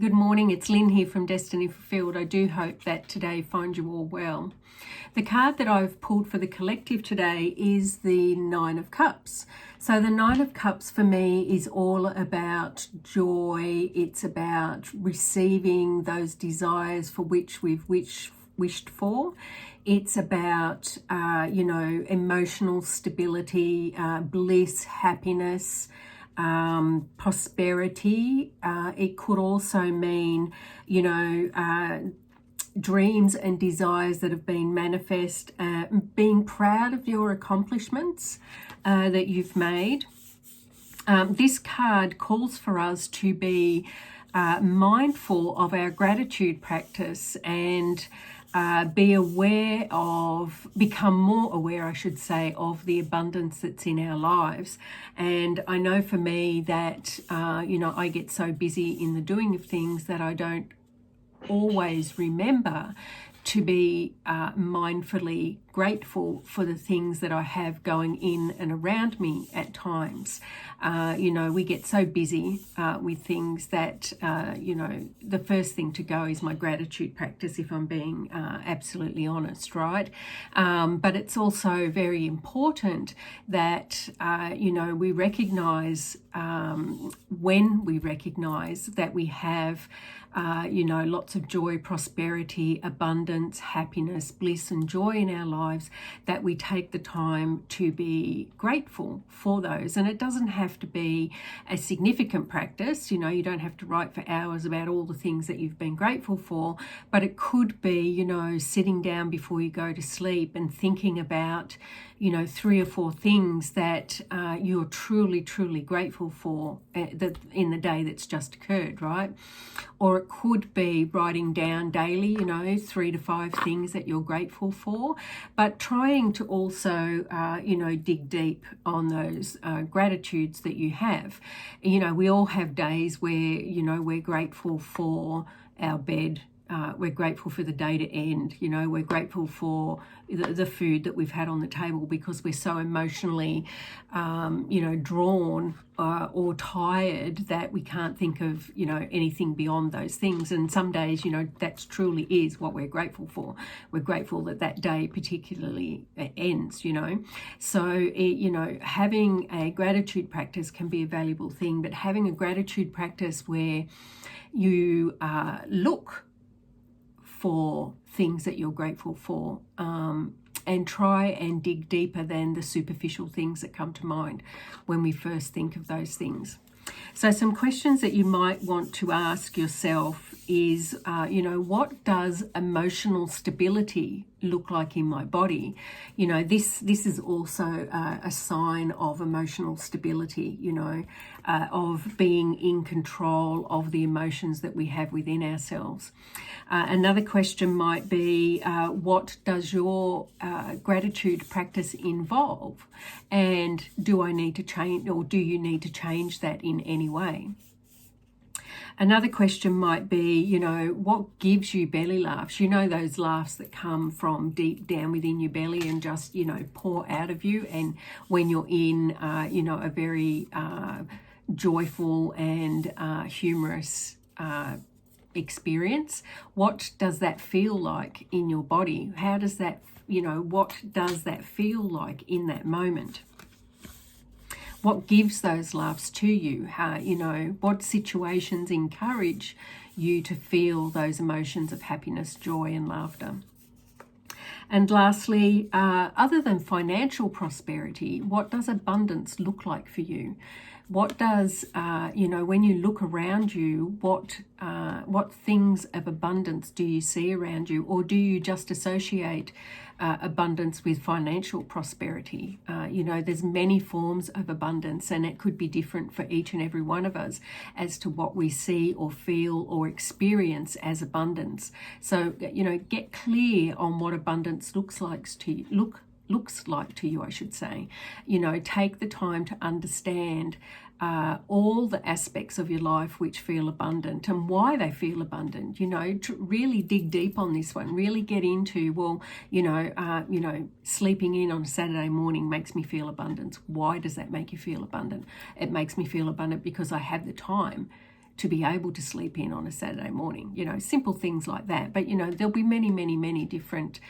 Good morning, it's Lynn here from Destiny Fulfilled. I do hope that today finds you all well. The card that I've pulled for the collective today is the Nine of Cups. So the Nine of Cups for me is all about joy. It's about receiving those desires for which we've wished for. It's about, emotional stability, bliss, happiness, prosperity. It could also mean, dreams and desires that have been manifest, being proud of your accomplishments that you've made. This card calls for us to be mindful of our gratitude practice and become more aware, I should say, of the abundance that's in our lives. And I know for me that, I get so busy in the doing of things that I don't always remember to be mindfully grateful for the things that I have going in and around me at times. We get so busy with things that, the first thing to go is my gratitude practice, if I'm being absolutely honest, right? But it's also very important that, we recognize when we recognize that we have lots of joy, prosperity, abundance, happiness, bliss and joy in our lives, that we take the time to be grateful for those. And it doesn't have to be a significant practice. You don't have to write for hours about all the things that you've been grateful for, but it could be, sitting down before you go to sleep and thinking about, 3 or 4 things that you're truly, truly grateful for in the day that's just occurred, right? Or it could be writing down daily, 3 to 5 things that you're grateful for, but trying to also, dig deep on those gratitudes that you have. We all have days where, we're grateful for our bed. We're grateful for the day to end. We're grateful for the food that we've had on the table because we're so emotionally, drawn or tired that we can't think of, anything beyond those things. And some days, that's truly is what we're grateful for. We're grateful that that day particularly ends, So, having a gratitude practice can be a valuable thing, but having a gratitude practice where you look for things that you're grateful for, and try and dig deeper than the superficial things that come to mind when we first think of those things. So some questions that you might want to ask yourself is, what does emotional stability look like in my body? This is also a sign of emotional stability, of being in control of the emotions that we have within ourselves. Another question might be, what does your gratitude practice involve? And do I need to change, or do you need to change that in any way? Another question might be, what gives you belly laughs? Those laughs that come from deep down within your belly and just, pour out of you. And when you're in, a very joyful and humorous experience, what does that feel like in your body? How does that, what does that feel like in that moment? What gives those laughs to you? What situations encourage you to feel those emotions of happiness, joy, and laughter? And lastly, other than financial prosperity, what does abundance look like for you? What does, when you look around you, what things of abundance do you see around you? Or do you just associate abundance with financial prosperity? There's many forms of abundance, and it could be different for each and every one of us as to what we see or feel or experience as abundance. So, get clear on what abundance looks like to you, I should say. Take the time to understand all the aspects of your life which feel abundant and why they feel abundant. To really dig deep on this one, really get into, sleeping in on a Saturday morning makes me feel abundant. Why does that make you feel abundant? It makes me feel abundant because I have the time to be able to sleep in on a Saturday morning, you know, simple things like that. But, you know, there'll be many, many, many different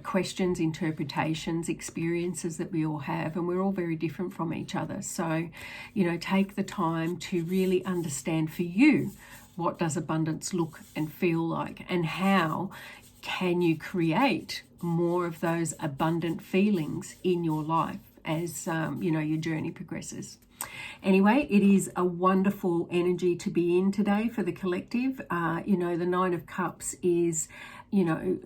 questions, interpretations, experiences that we all have, and we're all very different from each other. So, you know, take the time to really understand for you, what does abundance look and feel like, and how can you create more of those abundant feelings in your life as, you know, your journey progresses. Anyway, it is a wonderful energy to be in today for the collective. You know, the Nine of Cups is, you know,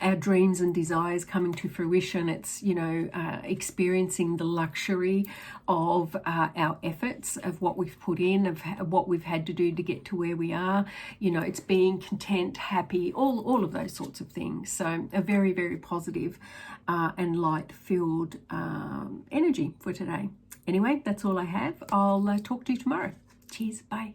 our dreams and desires coming to fruition. It's, you know, experiencing the luxury of our efforts, of what we've put in, of what we've had to do to get to where we are. You know, it's being content, happy, all of those sorts of things. So a very, very positive and light-filled energy for today. Anyway, that's all I have. I'll talk to you tomorrow. Cheers. Bye.